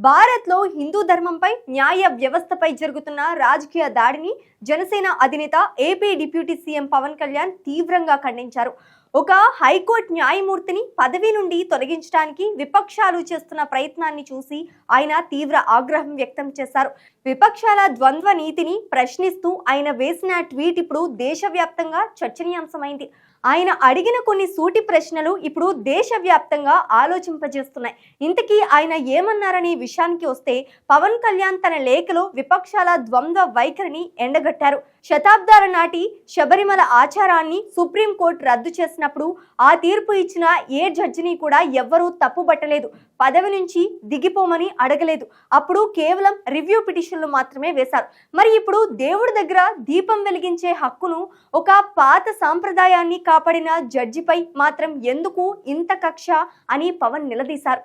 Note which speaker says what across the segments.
Speaker 1: భారత్లో హిందూ ధర్మంపై న్యాయ వ్యవస్థపై జరుగుతున్న రాజకీయ దాడిని జనసేన అధినేత AP deputy CM Pawan Kalyan తీవ్రంగా ఖండించారు. ఒక హైకోర్టు న్యాయమూర్తిని పదవి నుండి తొలగించడానికి విపక్షాలు చేస్తున్న ప్రయత్నాన్ని చూసి ఆయన తీవ్ర ఆగ్రహం వ్యక్తం చేశారు. విపక్షాల ద్వంద్వ నీతిని ప్రశ్నిస్తూ ఆయన వేసిన ట్వీట్ ఇప్పుడు దేశవ్యాప్తంగా చర్చనీయాంశమైంది. ఆయన అడిగిన కొన్ని సూటి ప్రశ్నలు ఇప్పుడు దేశవ్యాప్తంగా ఆలోచింపజేస్తున్నాయి. ఇంతకీ ఆయన ఏమన్నారనే విషయానికి వస్తే, పవన్ కళ్యాణ్ తన లేఖలో విపక్షాల ద్వంద్వ వైఖరిని ఎండగట్టారు. శతాబ్దాల నాటి శబరిమల ఆచారాన్ని సుప్రీంకోర్టు రద్దు చేసినప్పుడు ఆ తీర్పు ఇచ్చిన ఏ జడ్జిని కూడా ఎవ్వరూ తప్పుబట్టలేదు, పదవి నుంచి దిగిపోమని అడగలేదు. అప్పుడు కేవలం రివ్యూ పిటిషన్లు మాత్రమే వేశారు. మరి ఇప్పుడు దేవుడి దగ్గర దీపం వెలిగించే హక్కును ఒక పాత సాంప్రదాయాన్ని కాపాడిన జడ్జిపై మాత్రం ఎందుకు ఇంత కక్ష అని పవన్ నిలదీశారు.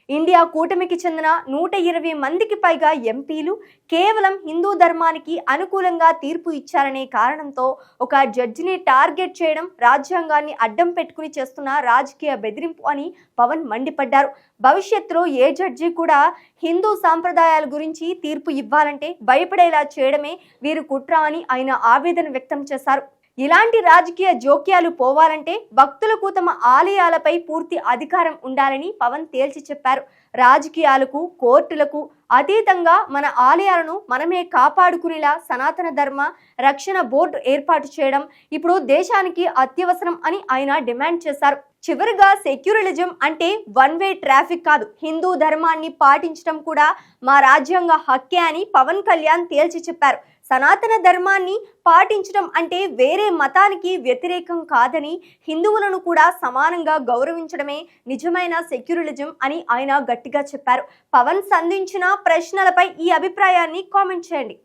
Speaker 1: ఇండియా కూటమికి చెందిన 120 మందికి పైగా ఎంపీలు కేవలం హిందూ ధర్మానికి అనుకూలంగా తీర్పు ఇచ్చారనే కారణంతో ఒక జడ్జిని టార్గెట్ చేయడం రాజ్యాంగాన్ని అడ్డం పెట్టుకుని చేస్తున్న రాజకీయ బెదిరింపు అని పవన్ మండిపడ్డారు. భవిష్యత్తులో ఏ జడ్జి కూడా హిందూ సాంప్రదాయాల గురించి తీర్పు ఇవ్వాలంటే భయపడేలా చేయడమే వీరు కుట్ర అని ఆయన ఆవేదన వ్యక్తం చేశారు. ఇలాంటి రాజకీయ జోక్యాలు పోవాలంటే భక్తులకు తమ ఆలయాలపై పూర్తి అధికారం ఉండాలని పవన్ తేల్చి చెప్పారు. రాజకీయాలకు, కోర్టులకు అతీతంగా మన ఆలయాలను మనమే కాపాడుకునేలా సనాతన ధర్మ రక్షణ బోర్డు ఏర్పాటు చేయడం ఇప్పుడు దేశానికి అత్యవసరం అని ఆయన డిమాండ్ చేశారు. చివరిగా సెక్యులరిజం అంటే వన్ వే ట్రాఫిక్ కాదు, హిందూ ధర్మాన్ని పాటించడం కూడా మా రాజ్యాంగ హక్కే అని పవన్ కళ్యాణ్ తేల్చి చెప్పారు. సనాతన ధర్మాన్ని పాటించడం అంటే వేరే మతానికి వ్యతిరేకం కాదని, హిందువులను కూడా సమానంగా గౌరవించడమే నిజమైన సెక్యులరిజం అని ఆయన గట్టిగా చెప్పారు. పవన్ సంధించిన ప్రశ్నలపై ఈ అభిప్రాయాన్ని కామెంట్ చేయండి.